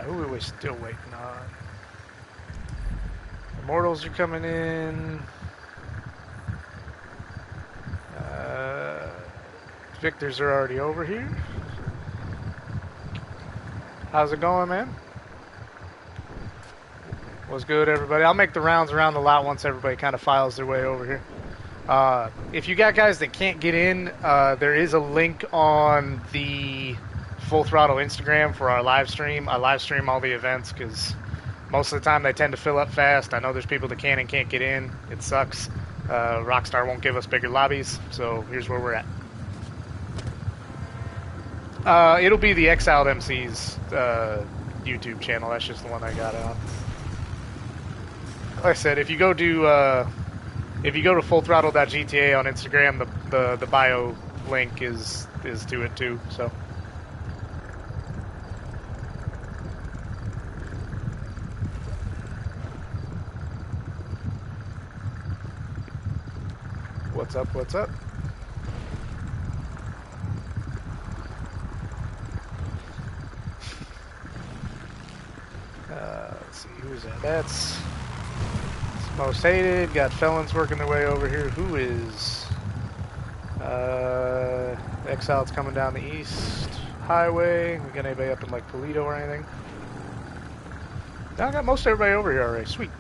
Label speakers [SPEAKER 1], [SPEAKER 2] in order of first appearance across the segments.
[SPEAKER 1] Who are we still waiting on? Immortals are coming in. Victors are already over here. How's it going, man? What's good, everybody? I'll make the rounds around the lot once everybody kind of files their way over here. If you got guys that can't get in, there is a link on the Full Throttle Instagram for our live stream. I live stream all the events because most of the time they tend to fill up fast. I know there's people that can and can't get in. It sucks. Rockstar won't give us bigger lobbies, so here's where we're at. It'll be the Exiled MC's YouTube channel. That's just the one I got it on. Like I said, if you go to fullthrottle.gta on Instagram, the bio link is to it too. So. What's up? What's up? Let's see, who's that? That's Most Hated. Got felons working their way over here. Who is Exiled's coming down the east highway. We got anybody up in like Polito or anything? I got most everybody over here already. Sweet.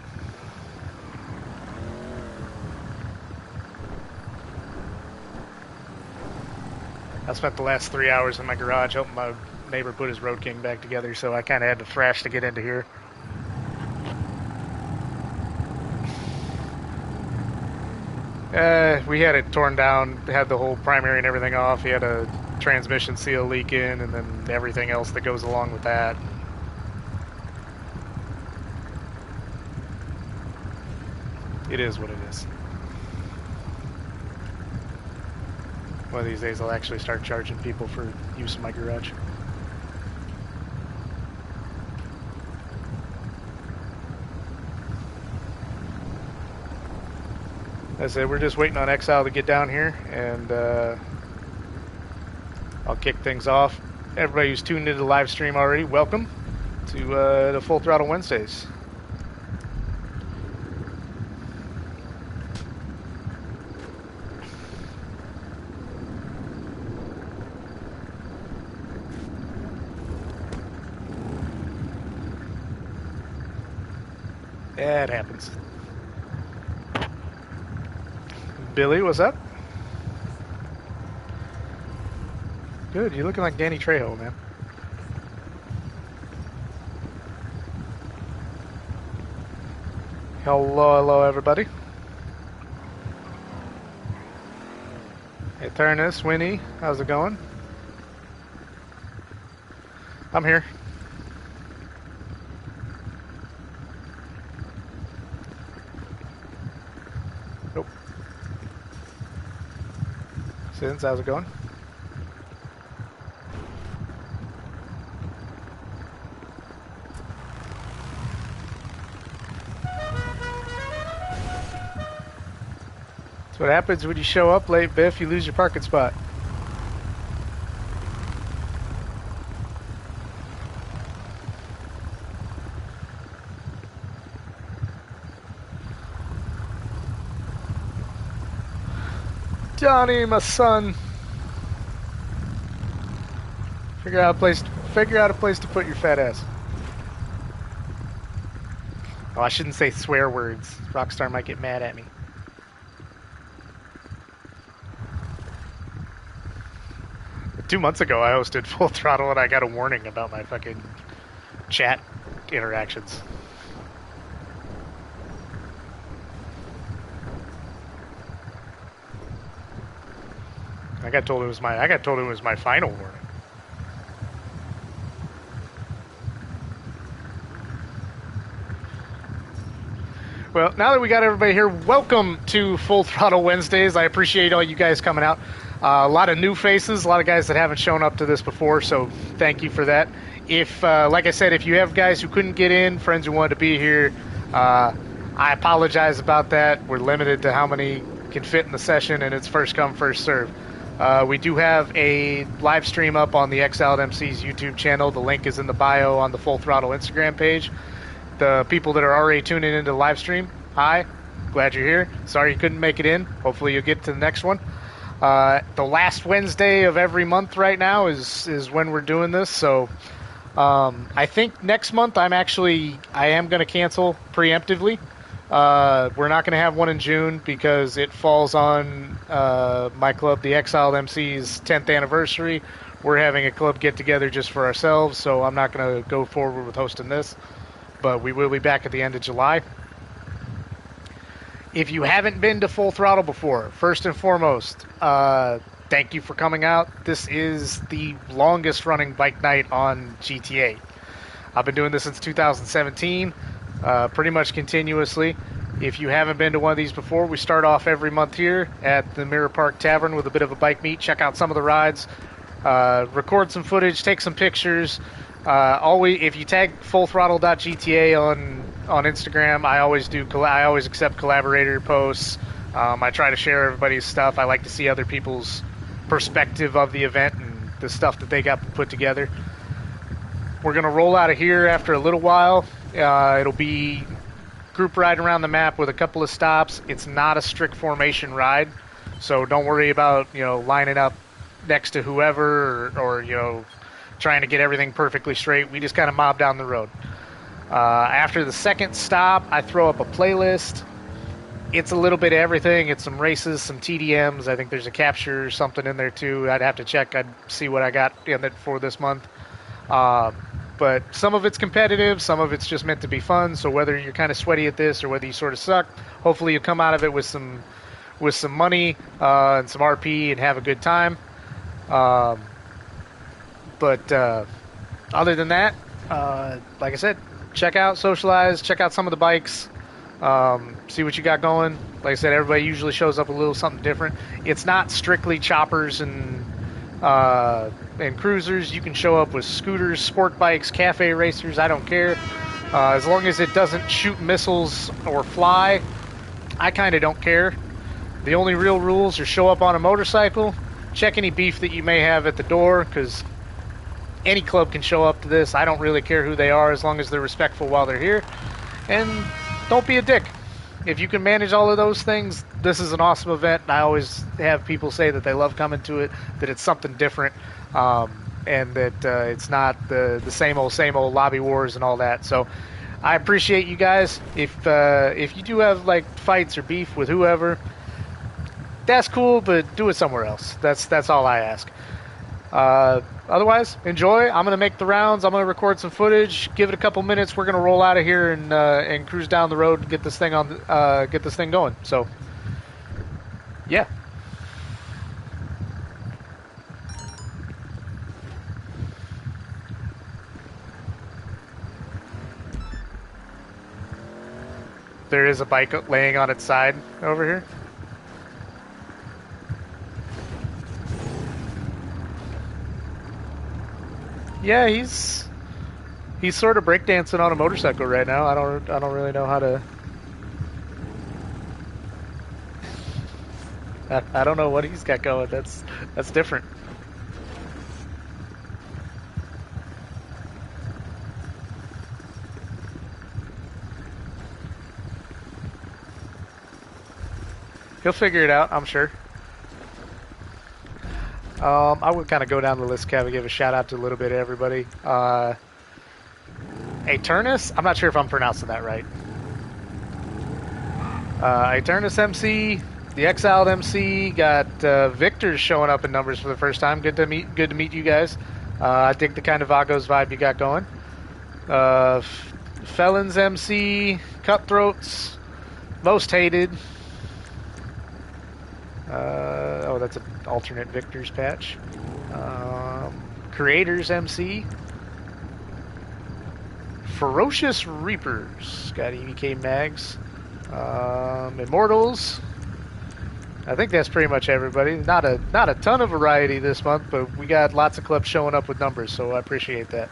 [SPEAKER 1] I spent the last 3 hours in my garage helping my neighbor put his Road King back together, so I kind of had to thrash to get into here. We had it torn down, had the whole primary and everything off. He had a transmission seal leak in, and then everything else that goes along with that. It is what it is. One of these days I'll actually start charging people for use of my garage. As I said, we're just waiting on Exile to get down here, and I'll kick things off. Everybody who's tuned into the live stream already, welcome to the Full Throttle Wednesdays. Yeah, it happens. Billy, what's up? Good, you're looking like Danny Trejo, man. Hello, everybody. Hey, Turnus, Winnie, how's it going? I'm here. Nope. Sins, how's it going? That's what happens when you show up late, Biff. You lose your parking spot. Johnny, my son. Figure out a place to put your fat ass. Oh, I shouldn't say swear words. Rockstar might get mad at me. Two months ago, I hosted Full Throttle, and I got a warning about my fucking chat interactions. I got told it was my final warning. Well, now that we got everybody here, welcome to Full Throttle Wednesdays. I appreciate all you guys coming out. A lot of new faces, a lot of guys that haven't shown up to this before, so thank you for that. If, like I said, if you have guys who couldn't get in, friends who wanted to be here, I apologize about that. We're limited to how many can fit in the session, and it's first come, first serve. We do have a live stream up on the Exiled MC's YouTube channel. The link is in the bio on the Full Throttle Instagram page. The people that are already tuning into the live stream, hi, glad you're here. Sorry you couldn't make it in. Hopefully you'll get to the next one. The last Wednesday of every month right now is when we're doing this. So I think next month I am going to cancel preemptively. We're not going to have one in June because it falls on my club, the Exiled MC's 10th anniversary. We're having a club get together just for ourselves, so I'm not going to go forward with hosting this. But we will be back at the end of July. If you haven't been to Full Throttle before, first and foremost, thank you for coming out. This is the longest running bike night on GTA. I've been doing this since 2017, pretty much continuously. If you haven't been to one of these before, we start off every month here at the Mirror Park Tavern with a bit of a bike meet. Check out some of the rides, record some footage, take some pictures. Always, if you tag fullthrottle.gta on Instagram, I always accept collaborator posts. I try to share everybody's stuff. I like to see other people's perspective of the event and the stuff that they got put together. We're gonna roll out of here after a little while. It'll be group ride around the map with a couple of stops. It's not a strict formation ride, so don't worry about lining up next to whoever or trying to get everything perfectly straight. We just kind of mob down the road. After the second stop, I throw up a playlist. It's a little bit of everything. It's some races, some TDMs. I think there's a capture or something in there too. I'd have to check. I'd see what I got in it for this month. But some of it's competitive. Some of it's just meant to be fun. So whether you're kind of sweaty at this or whether you sort of suck, hopefully you come out of it with some money and some RP and have a good time. But other than that, like I said, check out, socialize, check out some of the bikes, see what you got going. Like I said, everybody usually shows up a little something different. It's not strictly choppers and cruisers. You can show up with scooters, sport bikes, cafe racers. I don't care. As long as it doesn't shoot missiles or fly, I kind of don't care. The only real rules are show up on a motorcycle, check any beef that you may have at the door, because any club can show up to this. I don't really care who they are as long as they're respectful while they're here. And don't be a dick. If you can manage all of those things, this is an awesome event. And I always have people say that they love coming to it, that it's something different, and that it's not the same old lobby wars and all that. So I appreciate you guys. If you do have like fights or beef with whoever, that's cool, but do it somewhere else. That's all I ask. Otherwise, enjoy. I'm going to make the rounds. I'm going to record some footage. Give it a couple minutes. We're going to roll out of here and cruise down the road and get this thing going. So, yeah. There is a bike laying on its side over here. Yeah, he's sort of breakdancing on a motorcycle right now. I don't really know how to. I don't know what he's got going. That's different. He'll figure it out, I'm sure. I would kind of go down the list, Kevin, give a shout out to a little bit of everybody. Eternus? I'm not sure if I'm pronouncing that right. Eternus MC, the Exiled MC, got Victor's showing up in numbers for the first time. Good to meet you guys. I dig the kind of Vagos vibe you got going. Felons MC, Cutthroats, Most Hated. That's an alternate Victor's patch. Creators MC. Ferocious Reapers. Got EVK Mags. Immortals. I think that's pretty much everybody. Not a ton of variety this month, but we got lots of clubs showing up with numbers, so I appreciate that.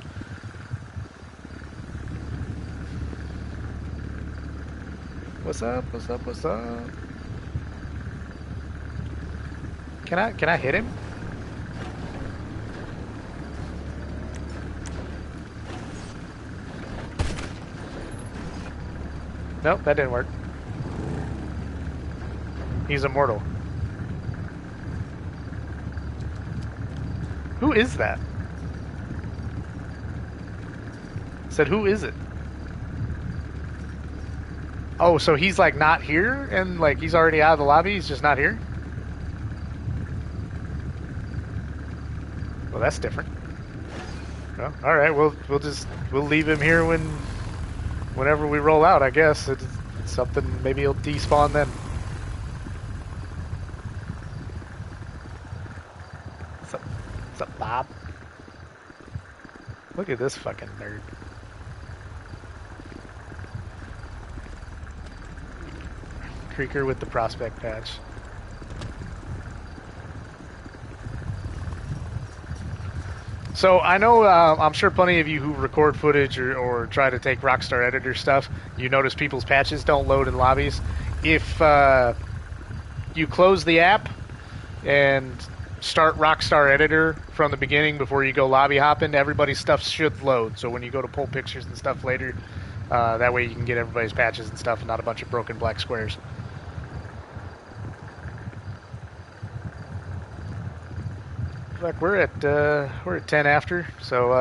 [SPEAKER 1] What's up? What's up? What's up? Can I hit him? Nope, that didn't work. He's immortal. Who is that? Said, who is it? Oh, so he's like not here, and like he's already out of the lobby. He's just not here. Well, that's different. Well, all right. We'll leave him here whenever we roll out. I guess it's something. Maybe he'll despawn then. What's up, Bob? Look at this fucking nerd. Creeker with the prospect patch. So I know, I'm sure plenty of you who record footage or try to take Rockstar Editor stuff, you notice people's patches don't load in lobbies. If you close the app and start Rockstar Editor from the beginning before you go lobby hopping, everybody's stuff should load. So when you go to pull pictures and stuff later, that way you can get everybody's patches and stuff and not a bunch of broken black squares. Look, we're at 10 after, so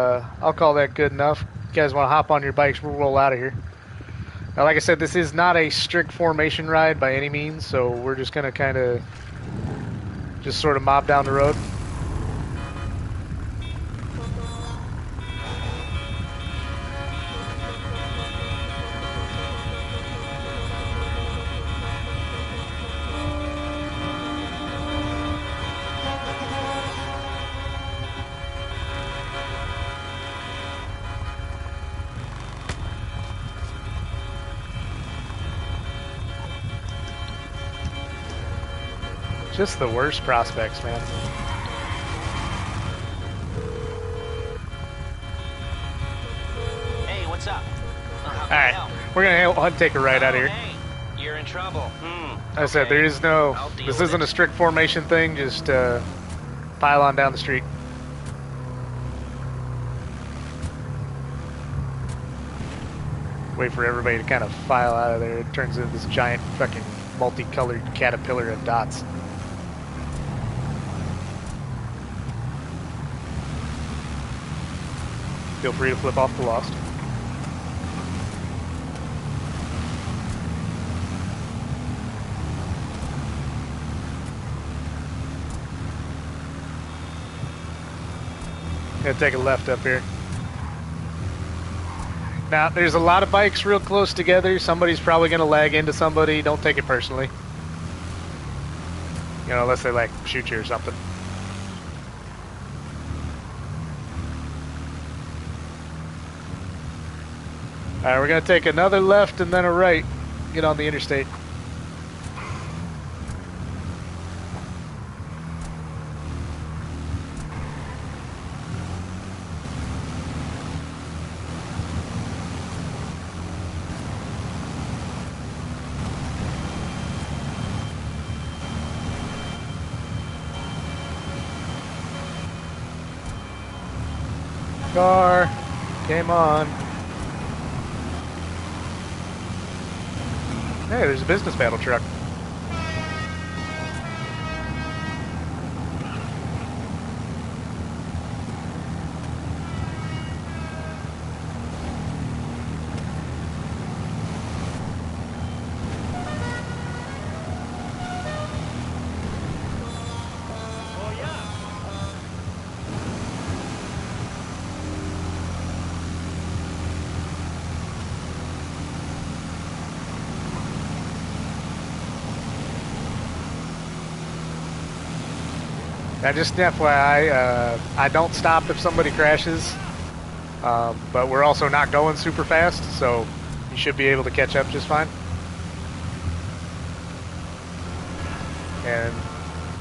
[SPEAKER 1] I'll call that good enough. You guys want to hop on your bikes, we'll roll out of here. Now, like I said, this is not a strict formation ride by any means, so we're just going to kind of just sort of mob down the road. Just the worst prospects, man.
[SPEAKER 2] Hey, what's up?
[SPEAKER 1] Alright, we're gonna take a ride out of here.
[SPEAKER 2] Hey, you're in trouble.
[SPEAKER 1] I said, there is no... This isn't a strict formation thing, just pile on down the street. Wait for everybody to kind of file out of there. It turns into this giant fucking multicolored caterpillar of dots. Feel free to flip off the Lost. Gonna take a left up here. Now, there's a lot of bikes real close together. Somebody's probably gonna lag into somebody. Don't take it personally. You know, unless they like shoot you or something. Alright, we're going to take another left and then a right. Get on the interstate. Car, came on. Hey, there's a business battle truck. Now, just an FYI, I don't stop if somebody crashes, but we're also not going super fast, so you should be able to catch up just fine. And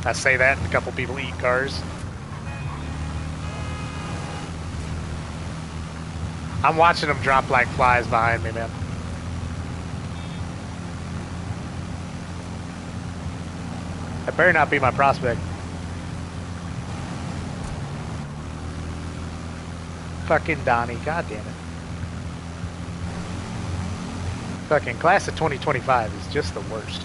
[SPEAKER 1] I say that, and a couple people eat cars. I'm watching them drop like flies behind me, man. That better not be my prospect. Fucking Donnie, god damn it. Fucking class of 2025 is just the worst.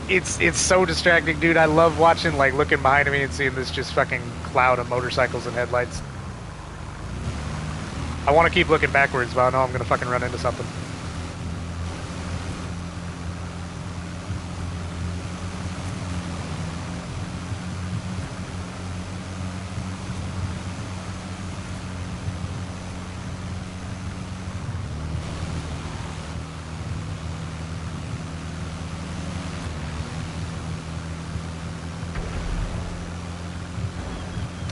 [SPEAKER 1] It's so distracting, dude. I love watching, like, looking behind me and seeing this just fucking cloud of motorcycles and headlights. I want to keep looking backwards, but I know I'm gonna fucking run into something.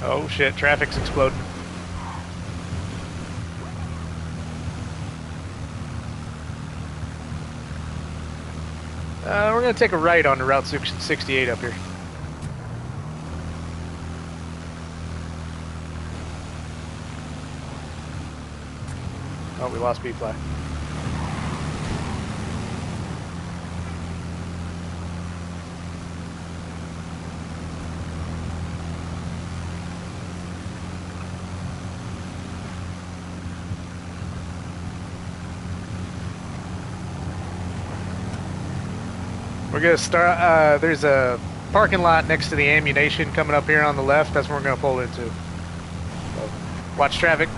[SPEAKER 1] Oh shit, traffic's exploding. We're gonna take a right on the Route 68 up here. Oh, we lost B-Fly. We're gonna start, there's a parking lot next to the ammunition coming up here on the left. That's where we're gonna pull into. So, watch traffic.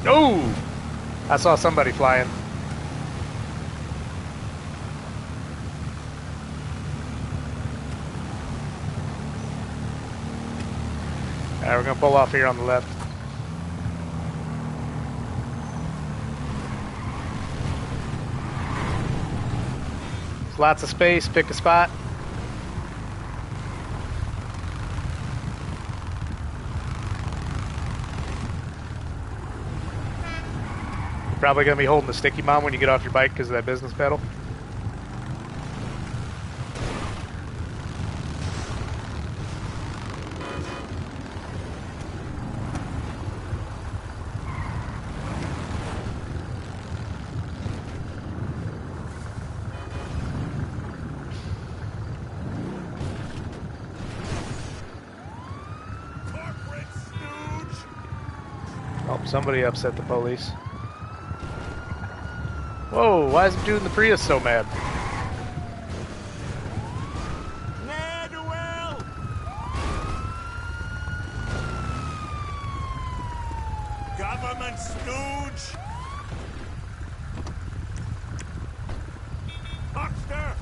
[SPEAKER 1] Oh! I saw somebody flying. Alright, we're gonna pull off here on the left. There's lots of space, pick a spot. You're probably gonna be holding the sticky bomb when you get off your bike because of that business pedal. Oh, somebody upset the police. Whoa, why is the dude in the Prius so mad?
[SPEAKER 2] Government stooge! Huckster!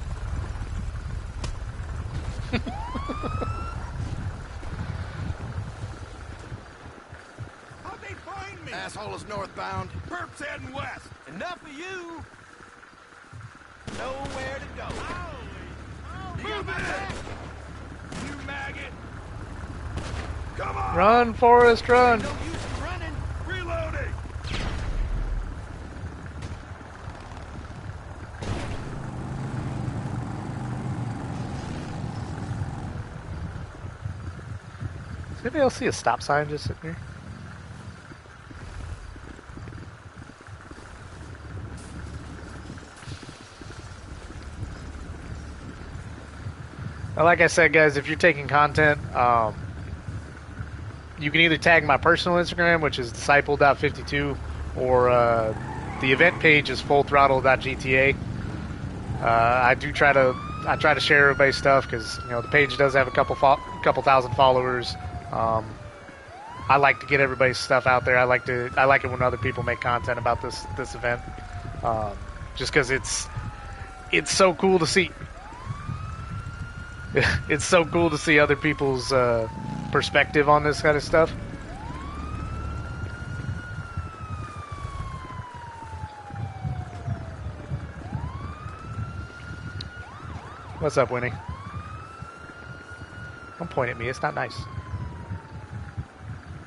[SPEAKER 2] How'd they find me?
[SPEAKER 3] Asshole is northbound.
[SPEAKER 2] Perp's heading west.
[SPEAKER 3] Enough of you. Nowhere to go.
[SPEAKER 2] Move it! You maggot! Come on!
[SPEAKER 1] Run, Forrest, run!
[SPEAKER 3] No use in running.
[SPEAKER 2] Reloading!
[SPEAKER 1] Does anybody else see a stop sign just sitting here? Like I said, guys, if you're taking content, you can either tag my personal Instagram, which is disciple.52, or the event page is fullthrottle.gta. I try to share everybody's stuff because the page does have a couple thousand followers. I like to get everybody's stuff out there. I like it when other people make content about this event, just because it's so cool to see. It's so cool to see other people's perspective on this kind of stuff. What's up, Winnie? Don't point at me. It's not nice.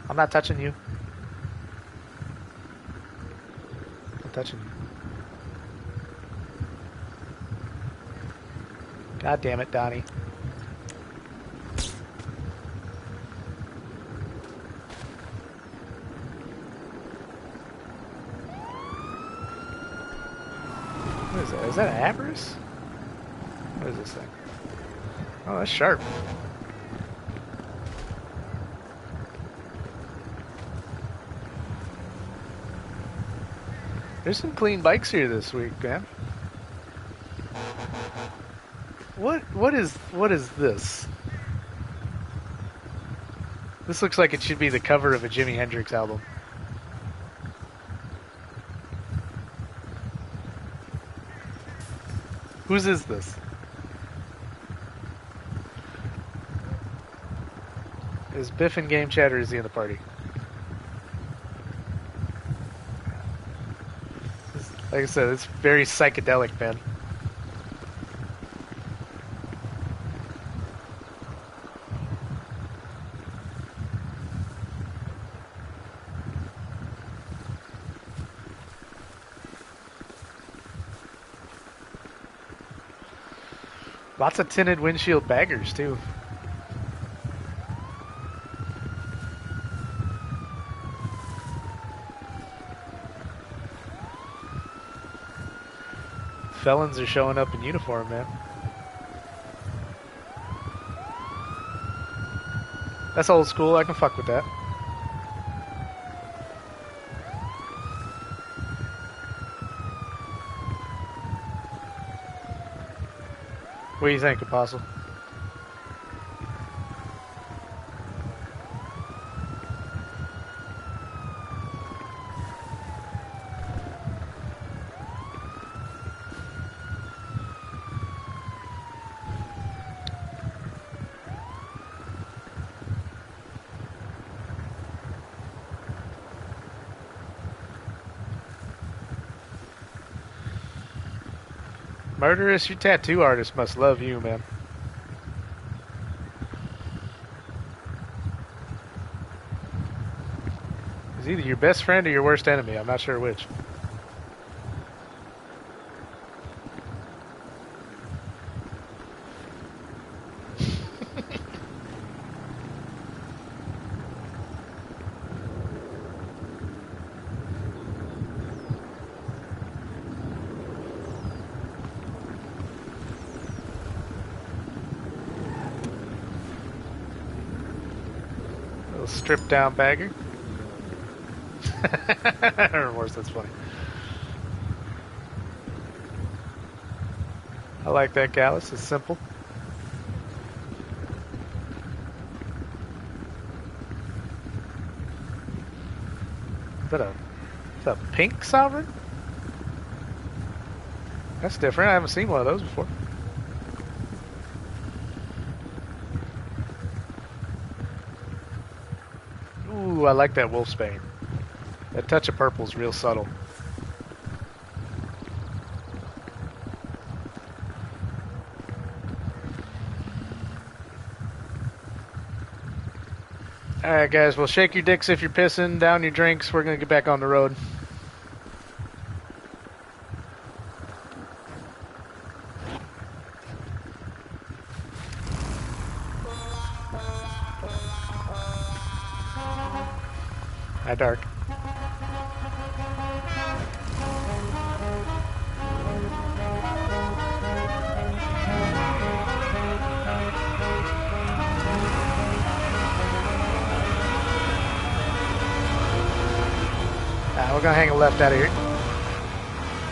[SPEAKER 1] I'm not touching you. touching you. God damn it, Donnie. What is that? Is that an avarice? What is this thing? Oh, that's sharp. There's some clean bikes here this week, man. What is this? This looks like it should be the cover of a Jimi Hendrix album. Whose is this? Is Biff in game chat or is he in the party? Like I said, it's very psychedelic, man. Lots of tinted windshield baggers, too. Felons are showing up in uniform, man. That's old school. I can fuck with that. What do you think, Apostle? Murderous, your tattoo artist must love you, man. He's either your best friend or your worst enemy. I'm not sure which. Stripped down bagger. Remorse, that's funny. I like that, Gallus. It's simple. Is that a pink sovereign? That's different. I haven't seen one of those before. Ooh, I like that wolfsbane. That touch of purple is real subtle. Alright guys, well shake your dicks if you're pissing, down your drinks, we're gonna get back on the road. Hi, Dark. We're gonna hang a left out of here.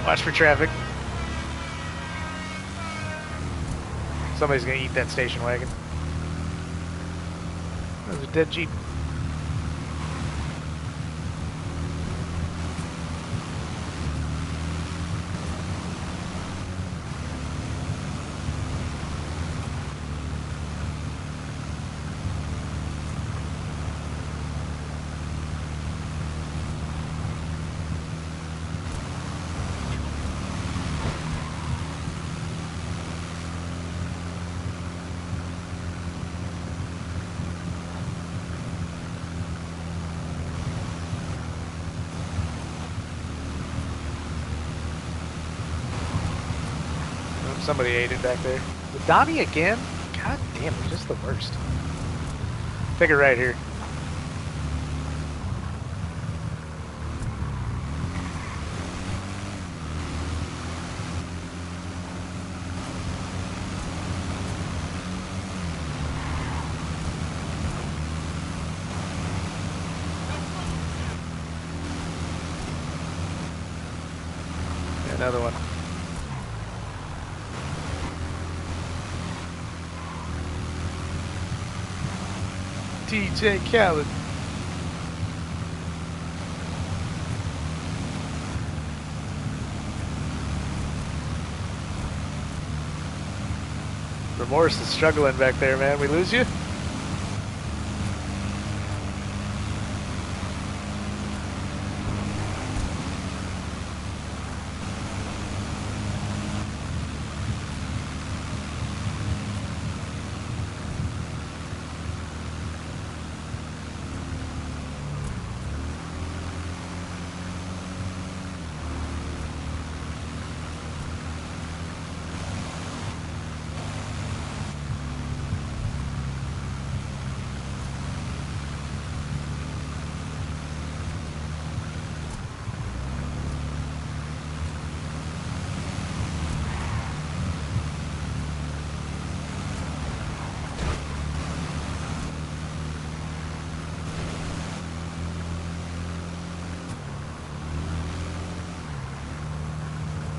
[SPEAKER 1] Watch for traffic. Somebody's gonna eat that station wagon. There's a dead Jeep. Somebody ate it back there. With Donnie again? God damn it, just the worst. Take it right here. Another one. TJ Khaled. Remorse is struggling back there, man. We lose you?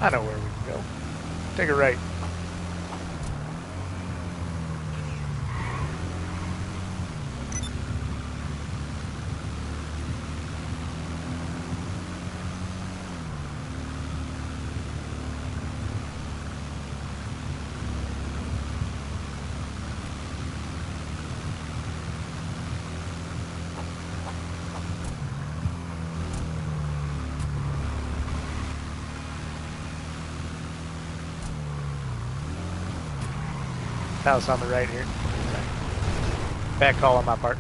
[SPEAKER 1] I know where we can go. Take a right. House on the right here. Back call on my part.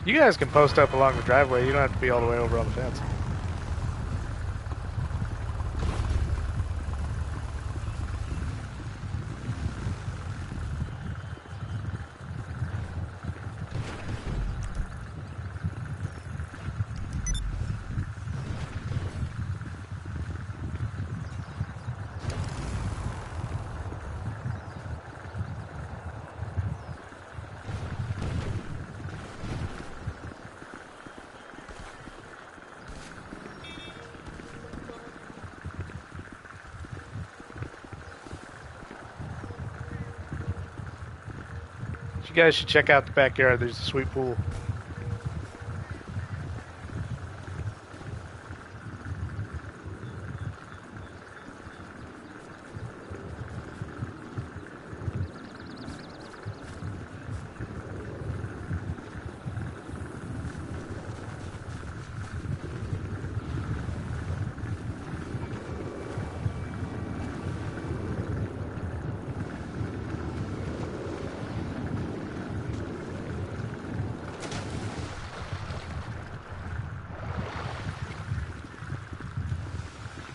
[SPEAKER 1] You guys can post up along the driveway. You don't have to be all the way over on the fence. You guys should check out the backyard. There's a sweet pool.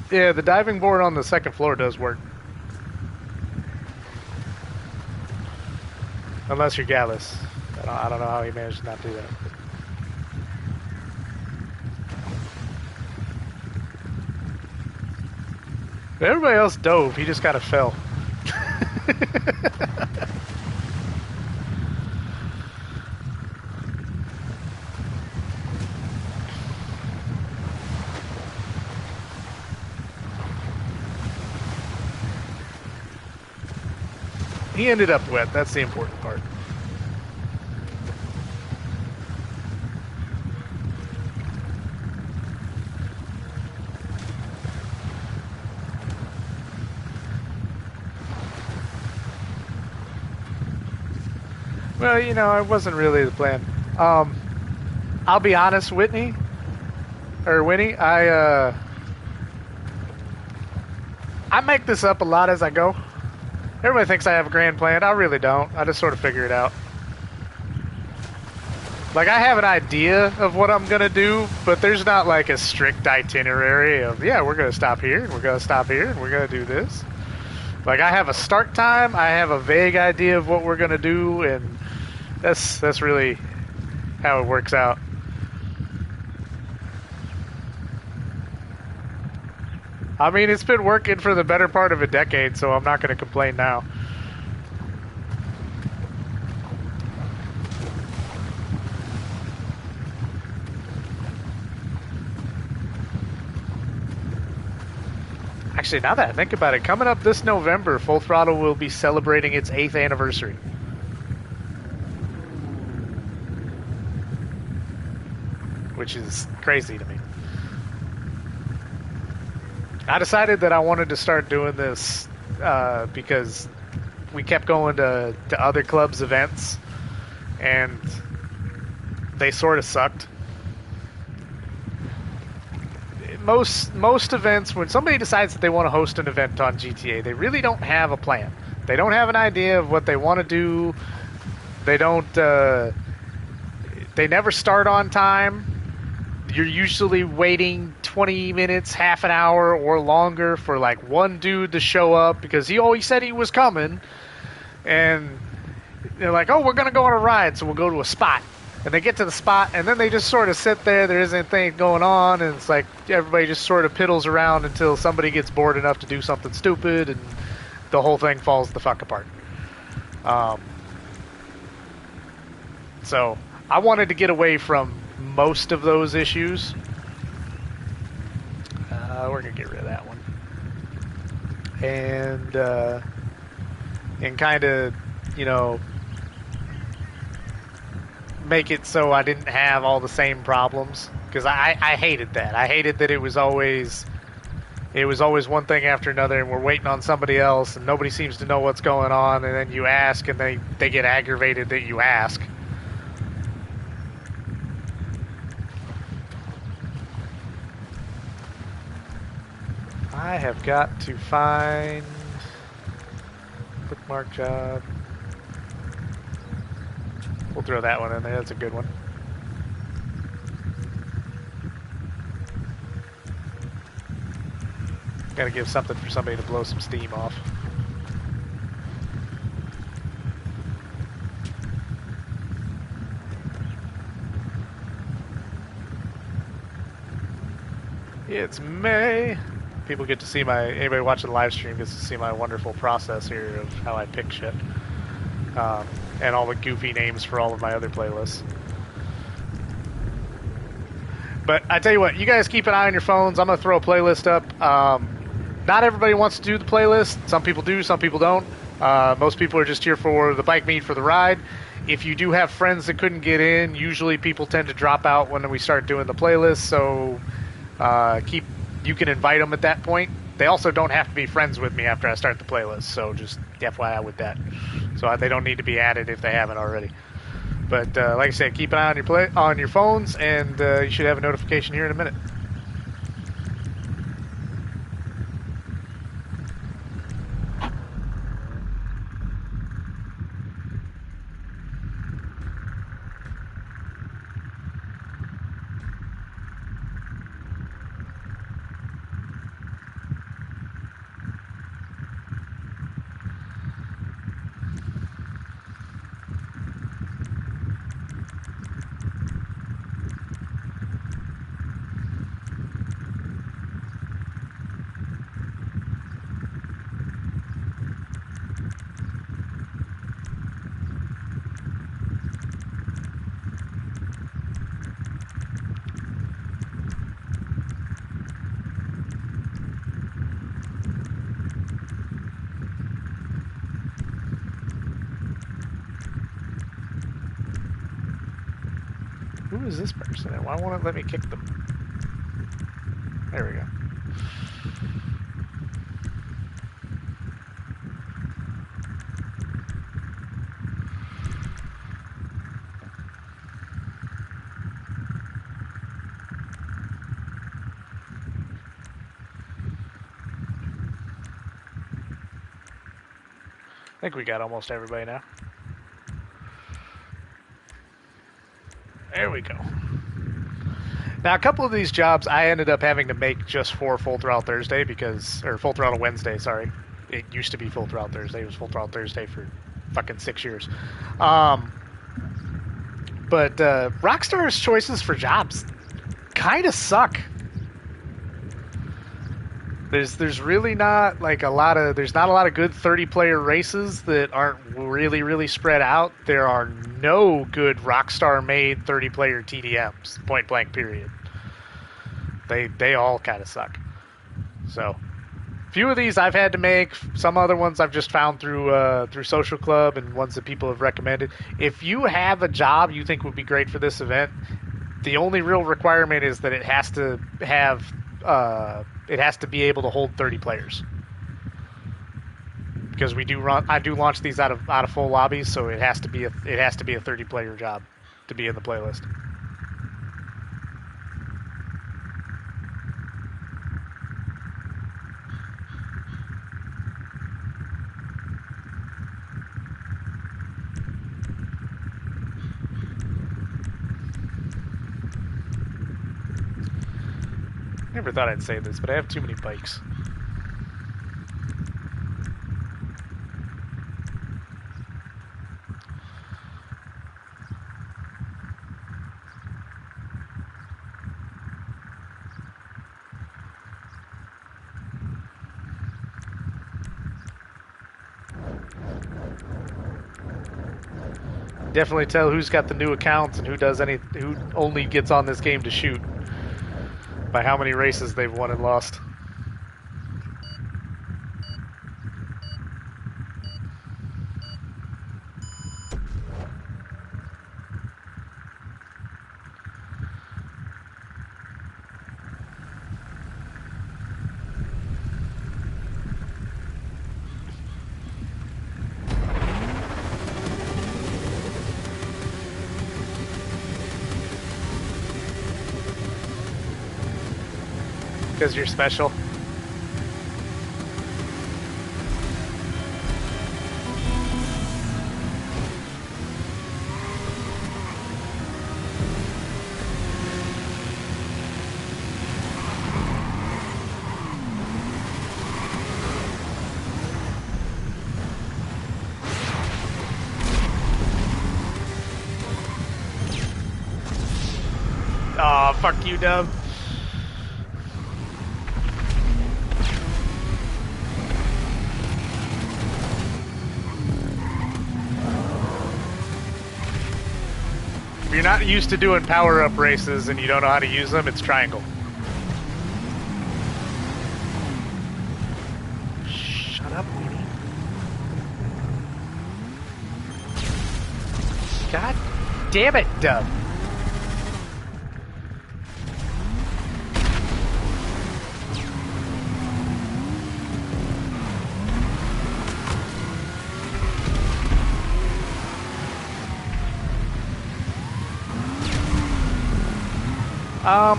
[SPEAKER 1] Yeah, the diving board on the second floor does work. Unless you're Gallus. I don't know how he managed to not do that. But everybody else dove. He just kind of fell. He ended up wet. That's the important part. Well, you know, it wasn't really the plan. I'll be honest, Winnie, I make this up a lot as I go. Everybody thinks I have a grand plan. I really don't. I just sort of figure it out. Like, I have an idea of what I'm gonna do, but there's not like a strict itinerary of, yeah, we're gonna stop here, and we're gonna stop here, and we're gonna do this. Like, I have a start time, I have a vague idea of what we're gonna do, and that's really how it works out. I mean, it's been working for the better part of a decade, so I'm not gonna complain now. Actually, now that I think about it, coming up this November, Full Throttle will be celebrating its 8th anniversary. Which is crazy to me. I decided that I wanted to start doing this because we kept going to other clubs' events, and they sort of sucked. Most events, when somebody decides that they want to host an event on GTA, they really don't have a plan. They don't have an idea of what they want to do. They don't. They never start on time. You're usually waiting 20 minutes, half an hour, or longer for like one dude to show up because he always said he was coming. And they're like, oh, we're going to go on a ride, so we'll go to a spot. And they get to the spot, and then they just sort of sit there. There isn't anything going on, and it's like everybody just sort of piddles around until somebody gets bored enough to do something stupid, and the whole thing falls the fuck apart. So I wanted to get away from most of those issues. We're gonna get rid of that one, and kind of, you know, make it so I didn't have all the same problems, because I hated that. I hated that it was always one thing after another, and we're waiting on somebody else, and nobody seems to know what's going on, and then you ask, and they get aggravated that you ask. I have got to find bookmark job. We'll throw that one in there. That's a good one. Gotta give something for somebody to blow some steam off. It's May. People get to see anybody watching the live stream gets to see my wonderful process here of how I pick shit. And all the goofy names for all of my other playlists. But I tell you what, you guys keep an eye on your phones. I'm going to throw a playlist up. Not everybody wants to do the playlist. Some people do, some people don't. Most people are just here for the bike meet, for the ride. If you do have friends that couldn't get in, usually people tend to drop out when we start doing the playlist. So you can invite them at that point. They also don't have to be friends with me after I start the playlist. So just FYI with that. So they don't need to be added if they haven't already. But like I said, keep an eye on your phones, and you should have a notification here in a minute. Who is this person? And why won't it let me kick them? There we go. think we got almost everybody now. There we go. Now, a couple of these jobs I ended up having to make just for Full Throttle Thursday or Full Throttle Wednesday, sorry. It used to be Full Throttle Thursday. It was Full Throttle Thursday for fucking 6 years. But Rockstar's choices for jobs kind of suck. There's really not like there's not a lot of good 30-player races that aren't really spread out. There are no good Rockstar made 30-player TDMs, point blank period. They all kind of suck. So, few of these I've had to make. Some other ones I've just found through Social Club and ones that people have recommended. If you have a job you think would be great for this event, the only real requirement is that it has to be able to hold 30 players. Because I do launch these out of full lobbies, so it has to be a 30-player job to be in the playlist. Never thought I'd say this, but I have too many bikes. Definitely tell who's got the new accounts and who only gets on this game to shoot by how many races they've won and lost. Because you're special. Aw, fuck you, Dub. If you're not used to doing power-up races and you don't know how to use them, it's triangle. Shut up, Weenie. God damn it, Dub.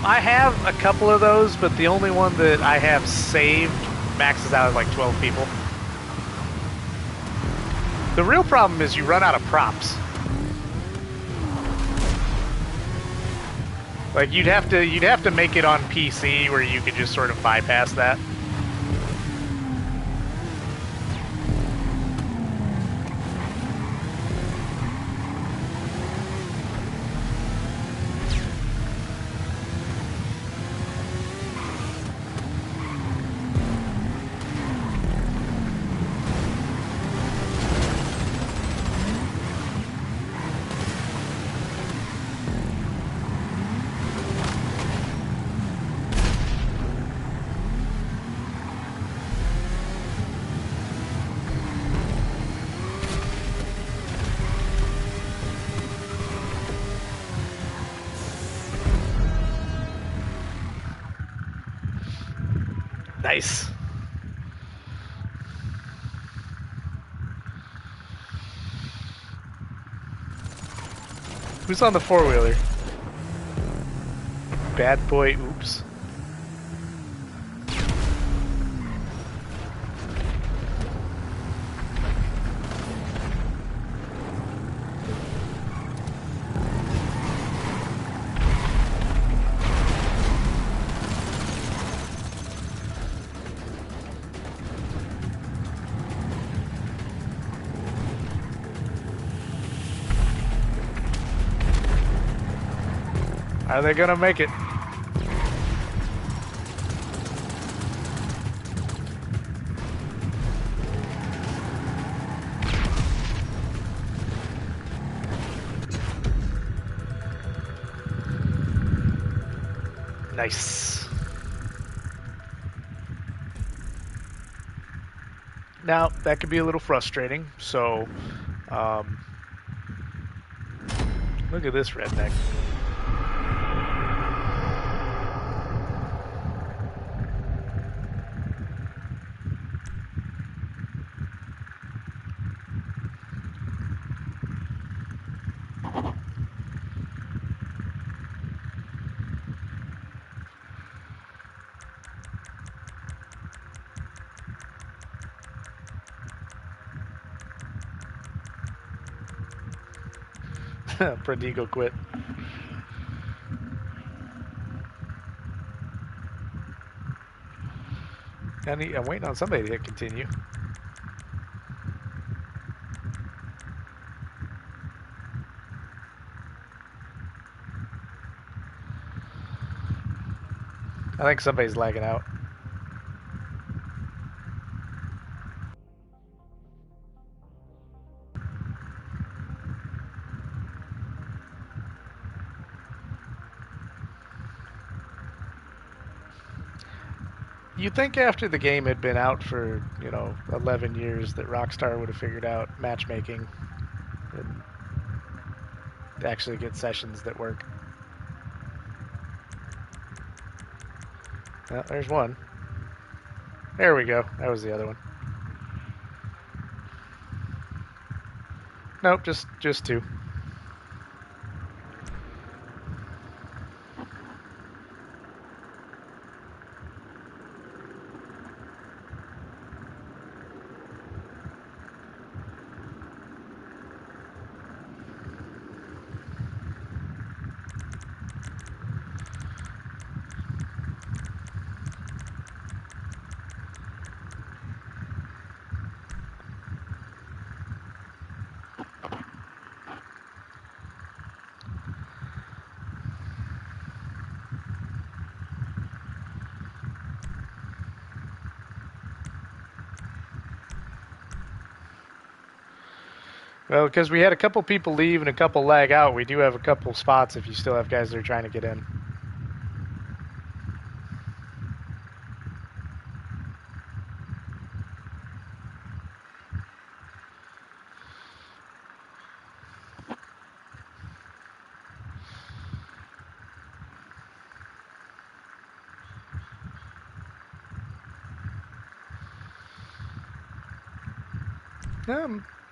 [SPEAKER 1] I have a couple of those, but the only one that I have saved maxes out at like 12 people. The real problem is you run out of props. Like you'd have to make it on PC where you could just sort of bypass that. Nice. Who's on the four-wheeler? Bad boy, oops. Are they gonna make it? Nice. Now, that could be a little frustrating, so, look at this redneck. Prodigo quit. I'm waiting on somebody to hit continue. I think somebody's lagging out. You'd think after the game had been out for, 11 years that Rockstar would have figured out matchmaking and actually get sessions that work. Well, there's one. There we go. That was the other one. Nope, just two. Well, because we had a couple people leave and a couple lag out, we do have a couple spots if you still have guys that are trying to get in.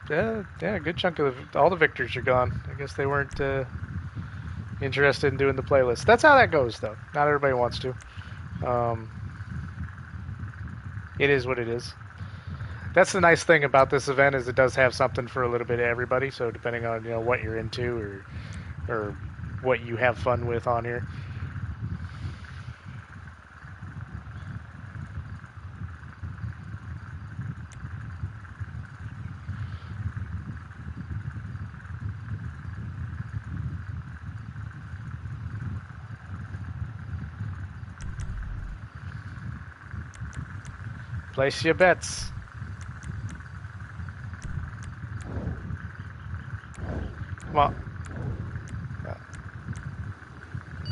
[SPEAKER 1] Yeah, a good chunk of all the victors are gone. I guess they weren't interested in doing the playlist. That's how that goes, though. Not everybody wants to. It is what it is. That's the nice thing about this event is it does have something for a little bit of everybody. So depending on what you're into or what you have fun with on here. Place your bets. Come on.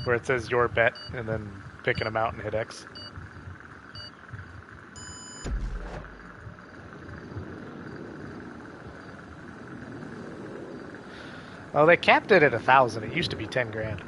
[SPEAKER 1] Where it says your bet and then picking them out and hit X. Oh, they capped it at 1,000. It used to be 10 grand.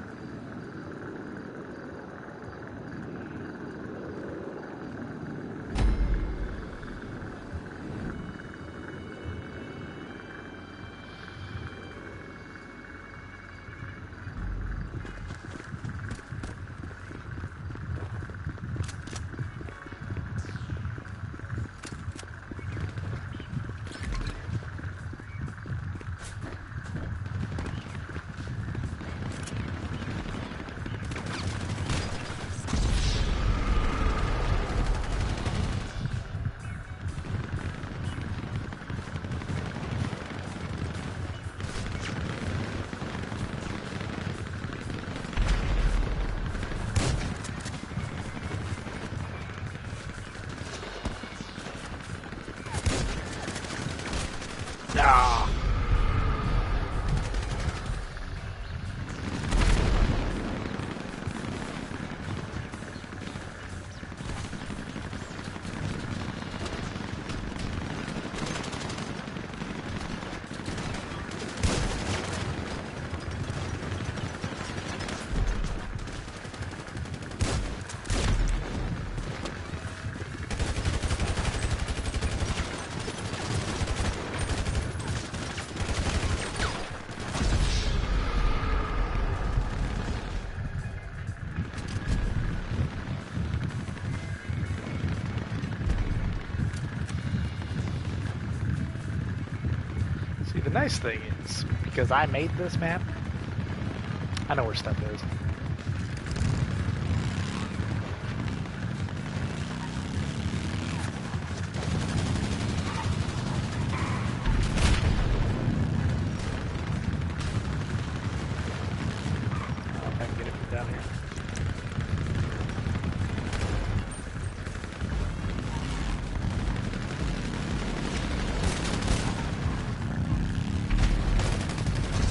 [SPEAKER 1] nice thing is, because I made this map, I know where stuff is. If I can get it from down here.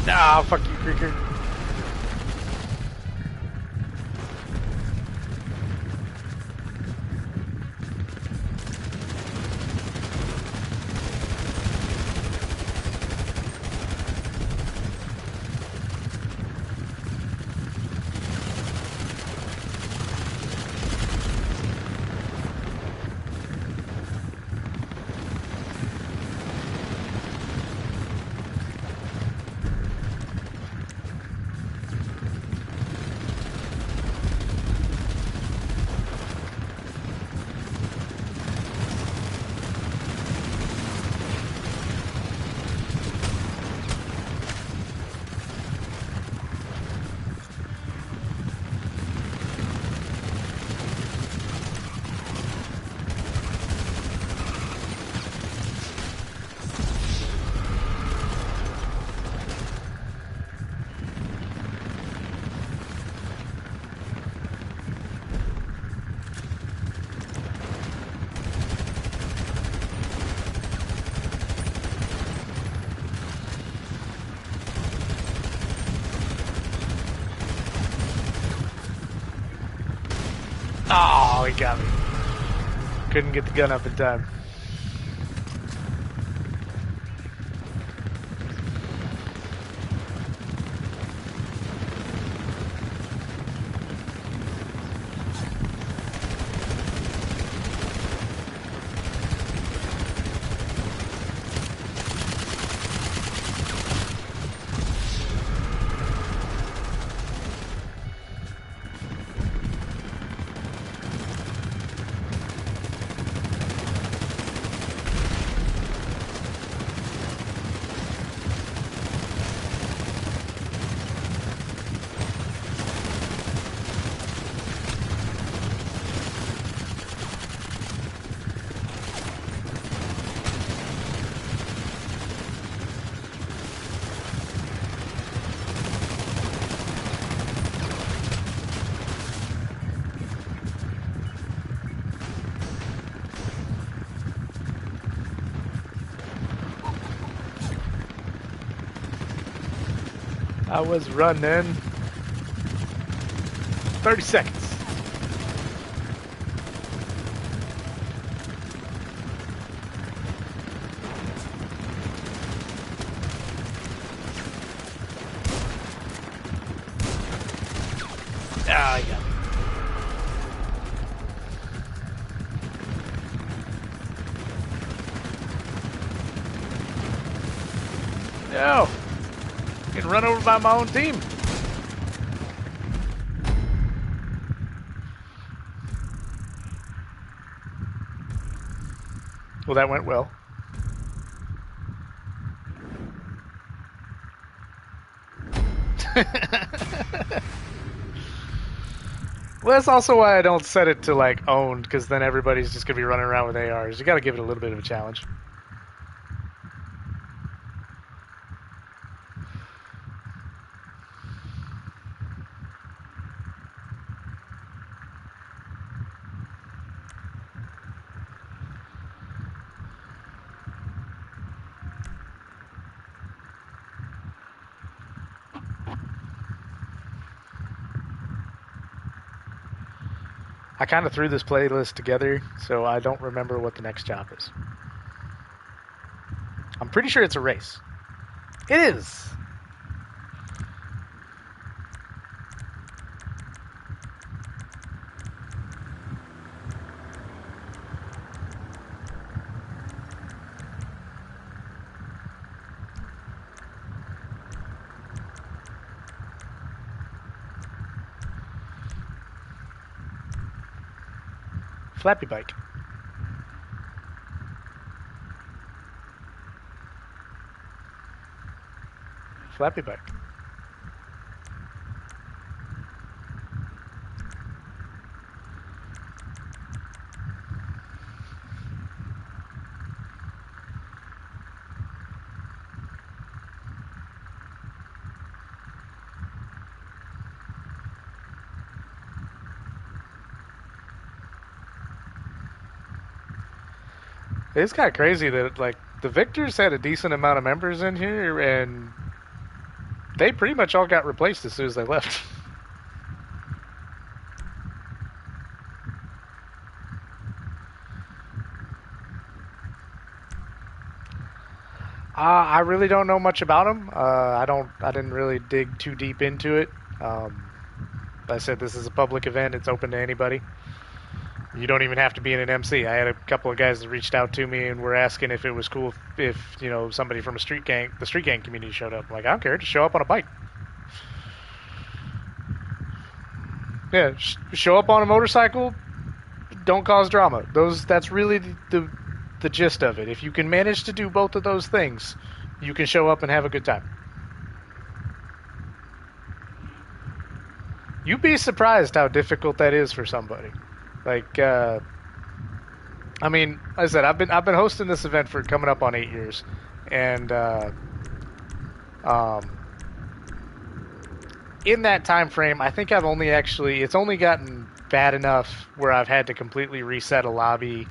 [SPEAKER 1] Ah, fuck you, creature. Oh, he got me. Couldn't get the gun up in time. I was running 30 seconds. Ah, I got it. No! Getting run over by my own team. Well, that went well. Well, that's also why I don't set it to like owned, because then everybody's just gonna be running around with ARs. You gotta give it a little bit of a challenge. I kind of threw this playlist together, so I don't remember what the next job is. I'm pretty sure it's a race. It is! Flappy bike. Flappy bike. It's kind of crazy that like the Victors had a decent amount of members in here, and they pretty much all got replaced as soon as they left. I really don't know much about them. I didn't really dig too deep into it. I said this is a public event; it's open to anybody. You don't even have to be in an MC. I had a couple of guys that reached out to me and were asking if it was cool if you know somebody from the street gang community showed up. I'm like, I don't care, just show up on a bike. Yeah, show up on a motorcycle. Don't cause drama. That's really the gist of it. If you can manage to do both of those things, you can show up and have a good time. You'd be surprised how difficult that is for somebody. Like, I mean, like I said, I've been hosting this event for coming up on 8 years, and in that time frame, I think it's only gotten bad enough where I've had to completely reset a lobby.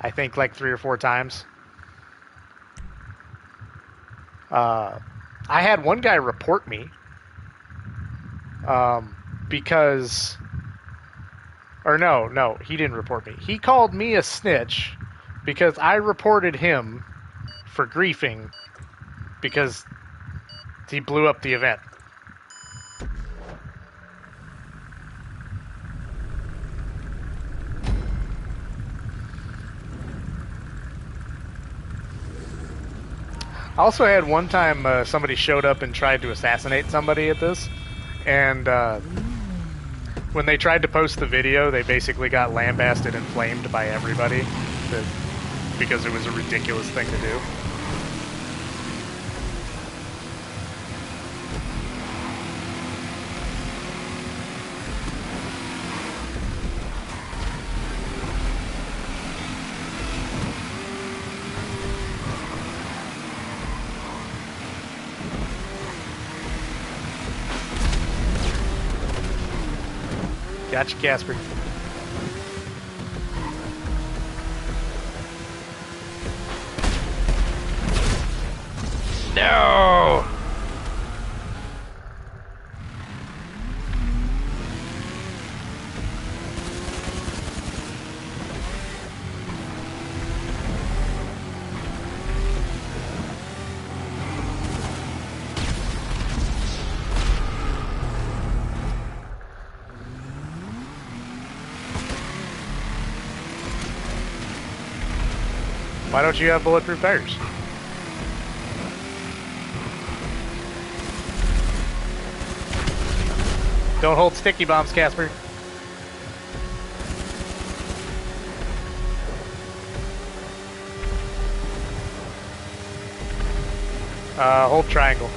[SPEAKER 1] I think like 3 or 4 times. I had one guy report me because, or no, he didn't report me. He called me a snitch because I reported him for griefing because he blew up the event. I also had one time somebody showed up and tried to assassinate somebody at this, and when they tried to post the video, they basically got lambasted and flamed by everybody because it was a ridiculous thing to do. Gotcha, Casper. No! Why don't you have bulletproof tires? Don't hold sticky bombs, Casper. Hold triangle.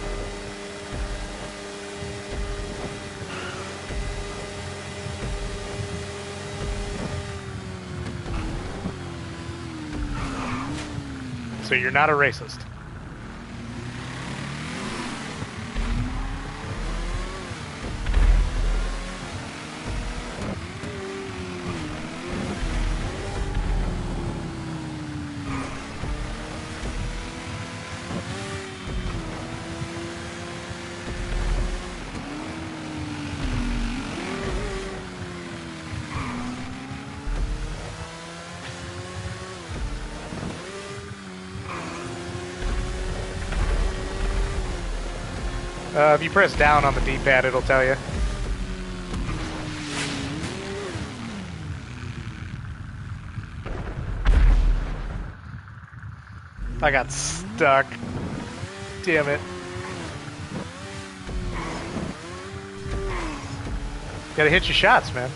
[SPEAKER 1] So you're not a racist. If you press down on the D-pad, it'll tell you. I got stuck. Damn it. Gotta hit your shots, man.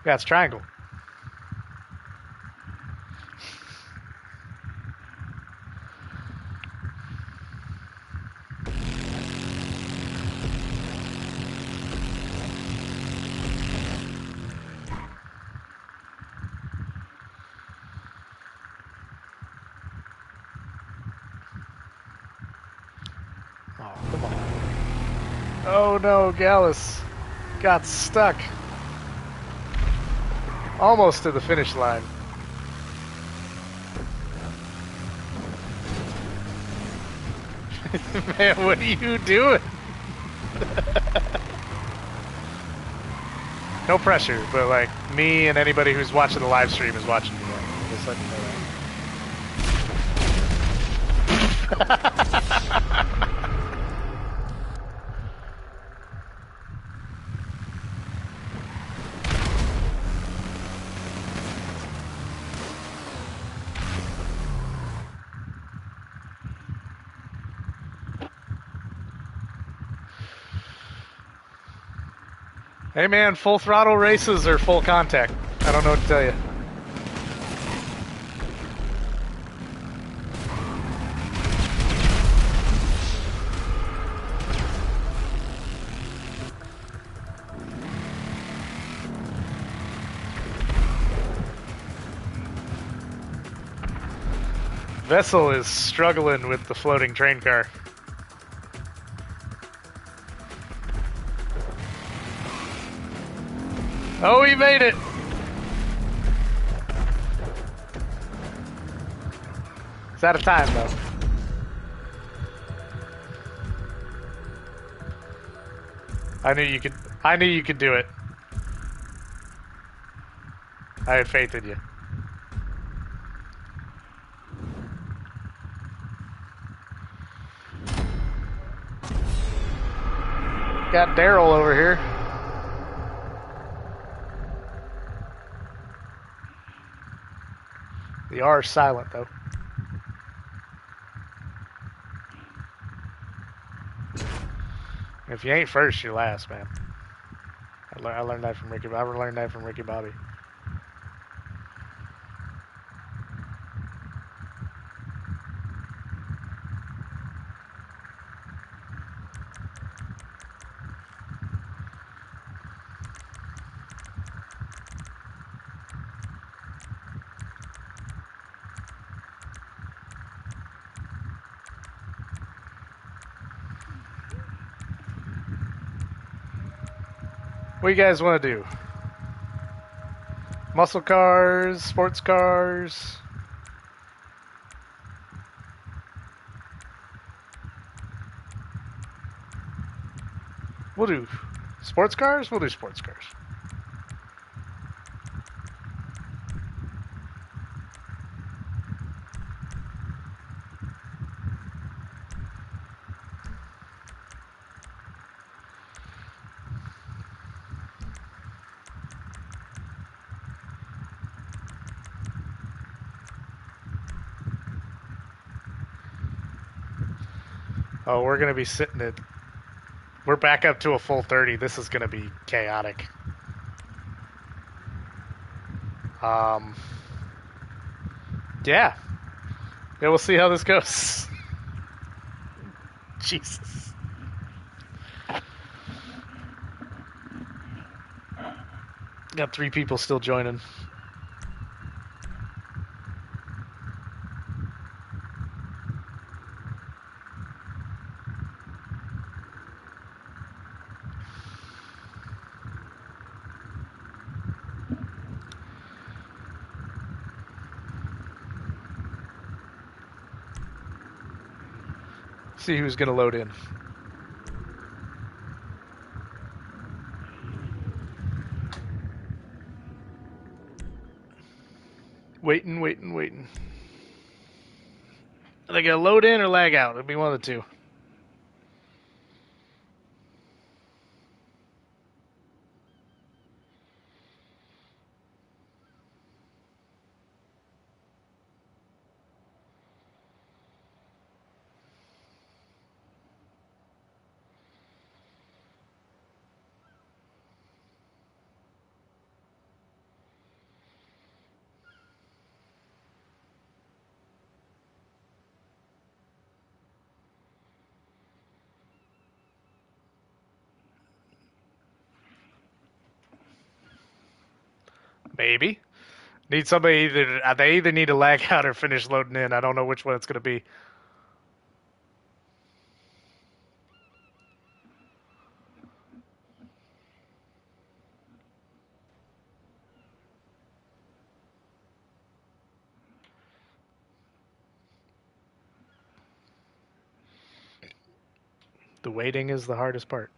[SPEAKER 1] Yeah, it's triangle. Oh, come on. Oh no, Gallus got stuck. Almost to the finish line. Man, what are you doing? No pressure, but like me and anybody who's watching the live stream is watching you. Just letting you know that. Hey man, full throttle races or full contact? I don't know what to tell you. Vessel is struggling with the floating train car. Oh, he made it! It's out of time, though. I knew you could do it. I had faith in you. Got Daryl over here. The R is silent, though. If you ain't first, you're last, man. I learned that from Ricky. I learned that from Ricky Bobby. What do you guys want to do? Muscle cars, sports cars. We'll do sports cars. We'll do sports cars. Oh, we're gonna be sitting at. We're back up to a full 30. This is gonna be chaotic. Yeah. Yeah, we'll see how this goes. Jesus. Got 3 people still joining. See who's gonna load in. Waiting. Are they gonna load in or lag out? It'll be one of the two. Maybe. Need somebody either. They either need to lag out or finish loading in. I don't know which one it's going to be. The waiting is the hardest part.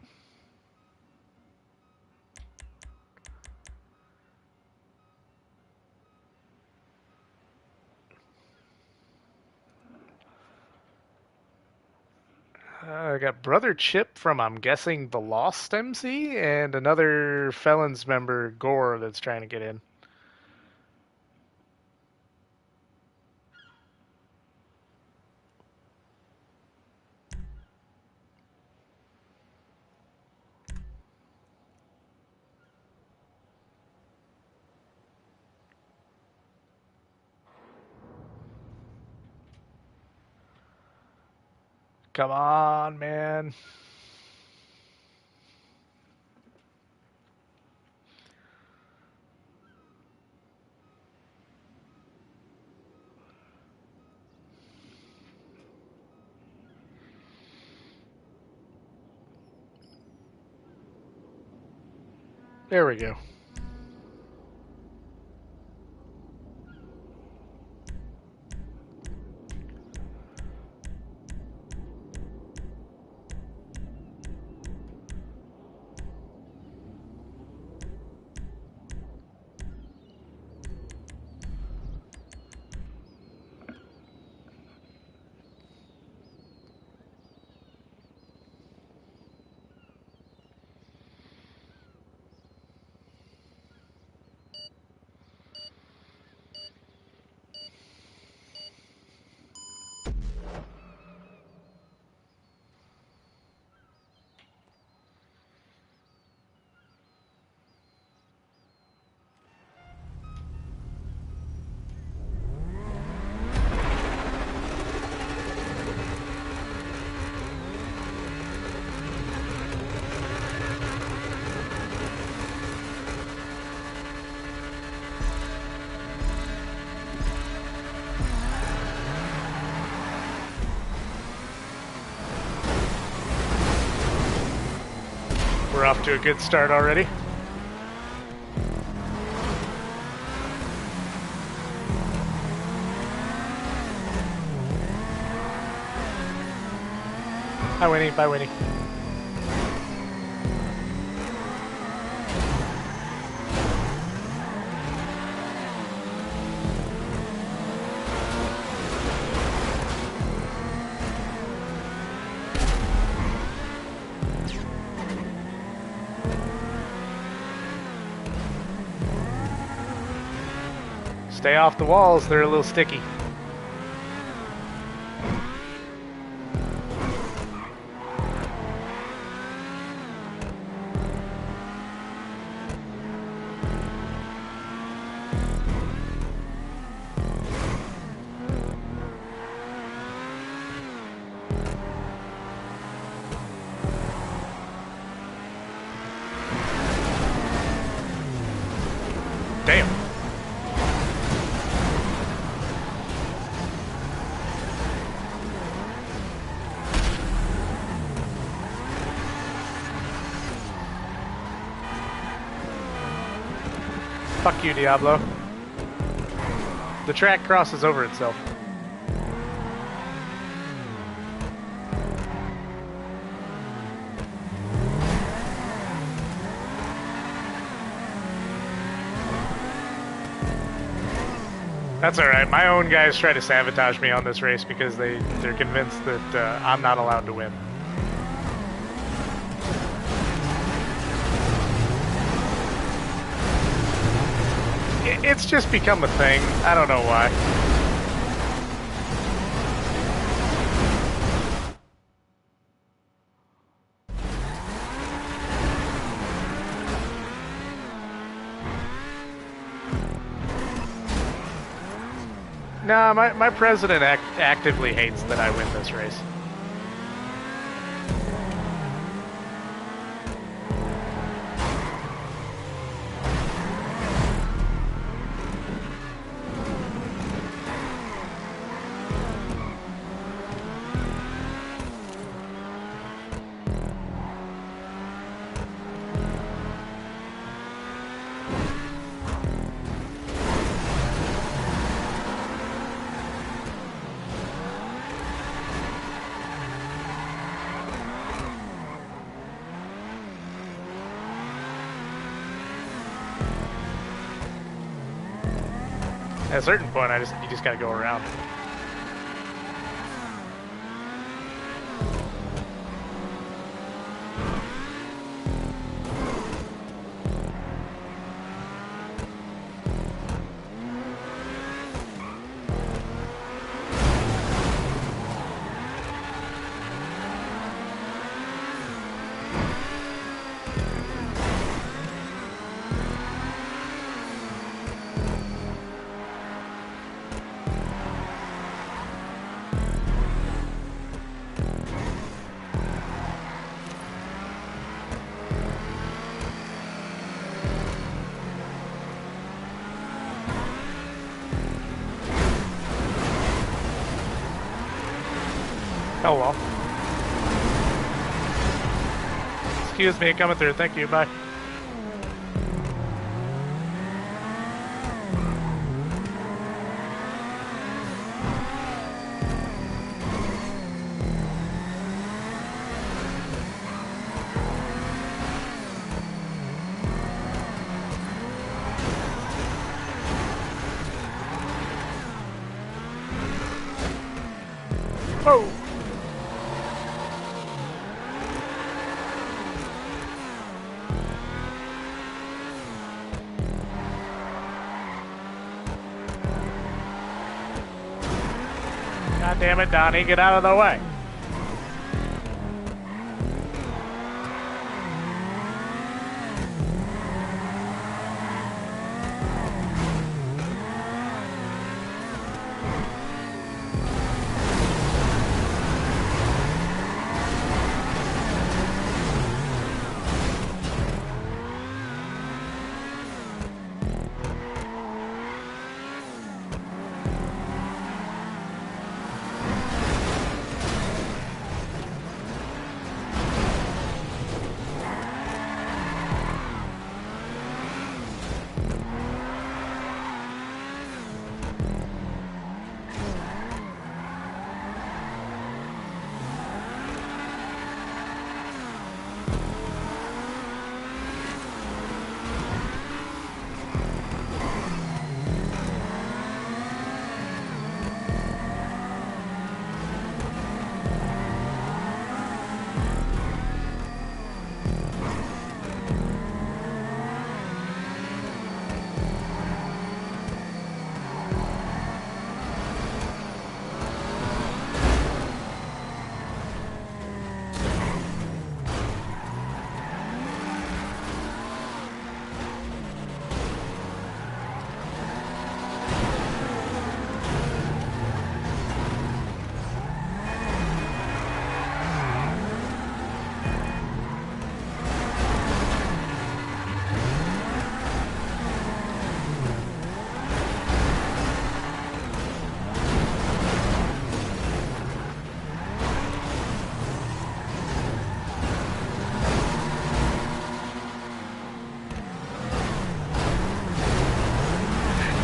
[SPEAKER 1] I got Brother Chip from, I'm guessing, the Lost MC, and another Felons member, Gore, that's trying to get in. Come on, man. There we go. We're off to a good start already. Hi, Winnie. Bye, Winnie. Stay off the walls, they're a little sticky. Damn. Fuck you, Diablo. The track crosses over itself. That's alright. My own guys try to sabotage me on this race because they're convinced that I'm not allowed to win. It's just become a thing. I don't know why. No, my president actively hates that I win this race. At a certain point, you just gotta go around. Oh well. Excuse me, coming through. Thank you. Bye. Oh. God damn it, Donnie, get out of the way.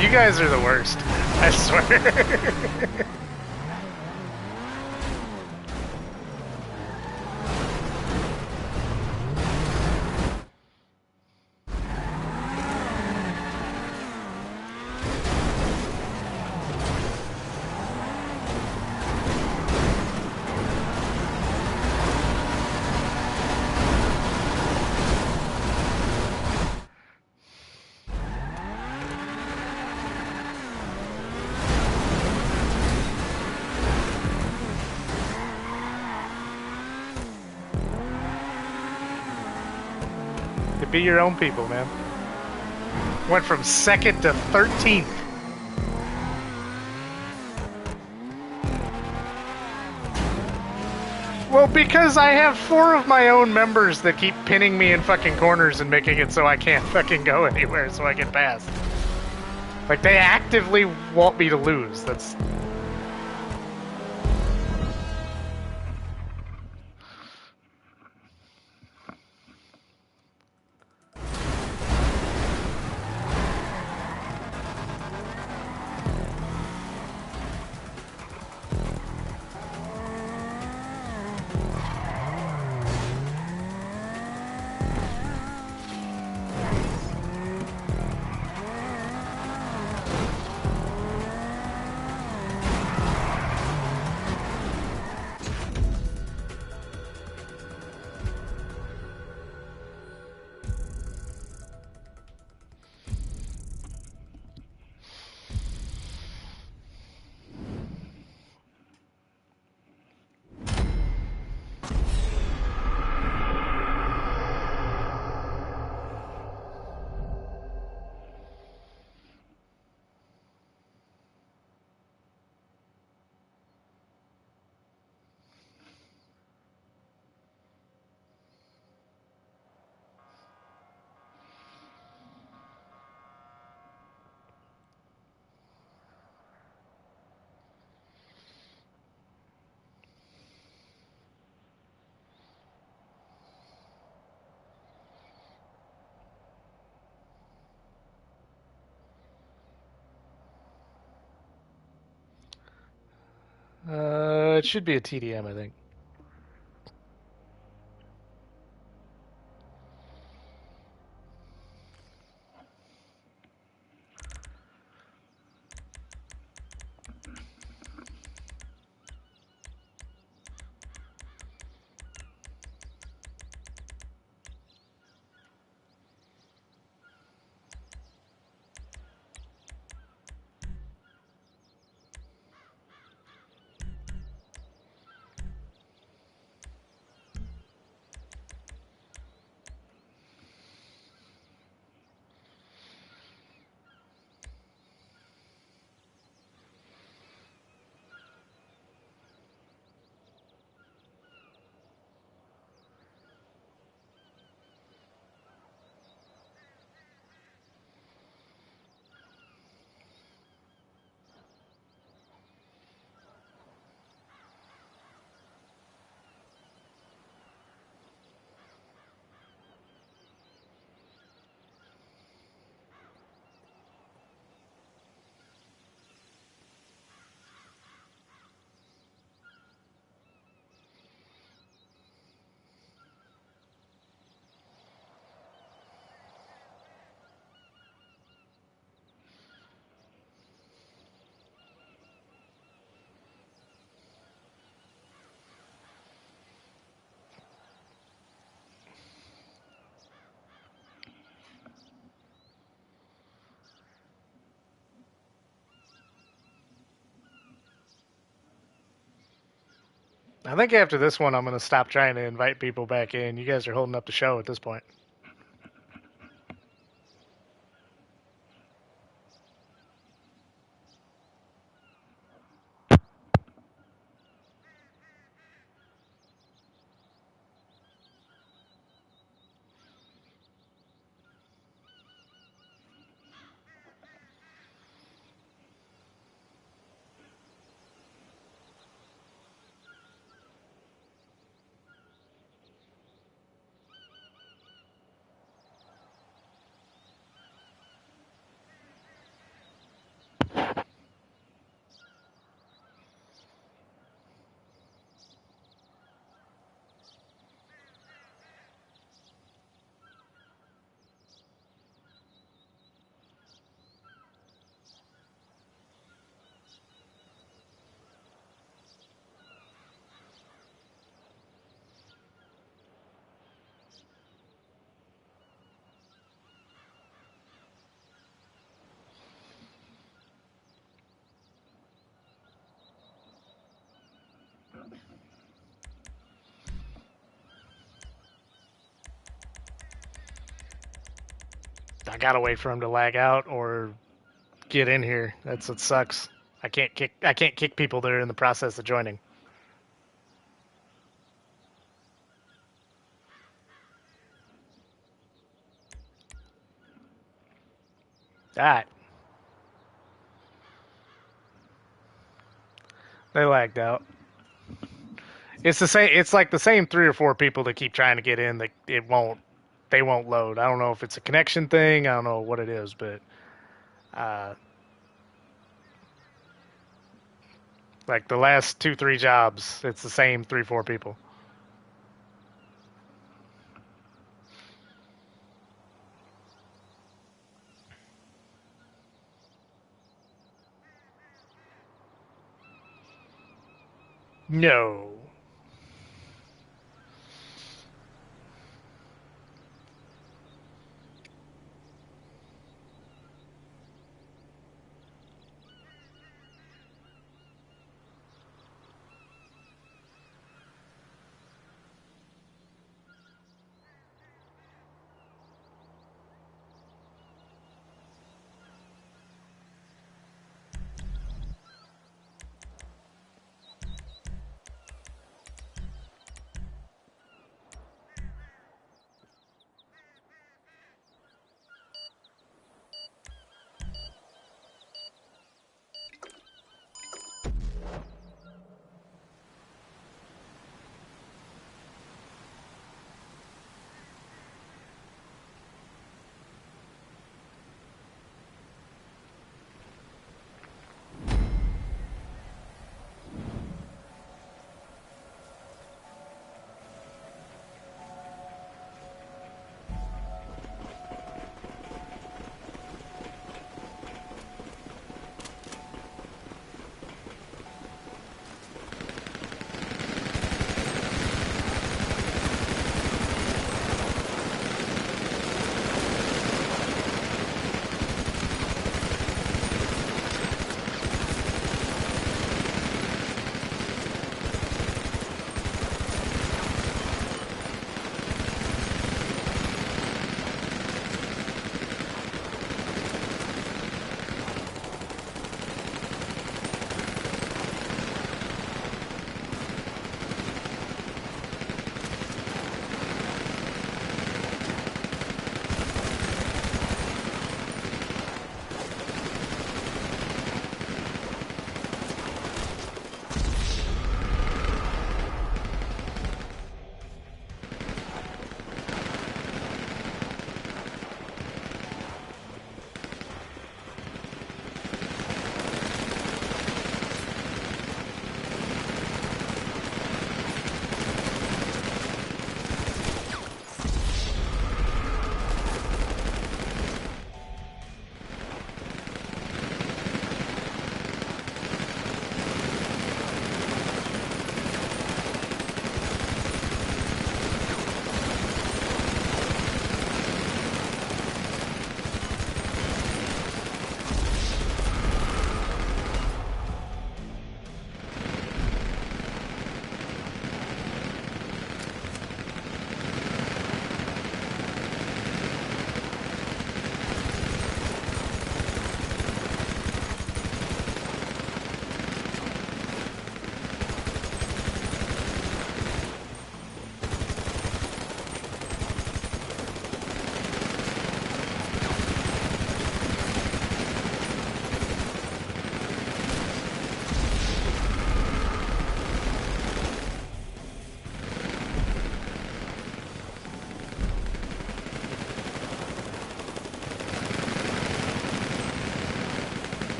[SPEAKER 1] You guys are the worst. I swear. Be your own people, man. Went from 2nd to 13th. Well, because I have 4 of my own members that keep pinning me in fucking corners and making it so I can't fucking go anywhere so I get past. Like, they actively want me to lose. That's... It should be a TDM, I think. I think after this one, I'm going to stop trying to invite people back in. You guys are holding up the show at this point. I gotta wait for him to lag out or get in here. That's what sucks. I can't kick people that are in the process of joining. Alright. They lagged out. It's the same it's like the same 3 or 4 people that keep trying to get in that they won't load. I don't know if it's a connection thing, I don't know what it is, but uh like the last 2, 3 jobs, it's the same 3, 4 people. No.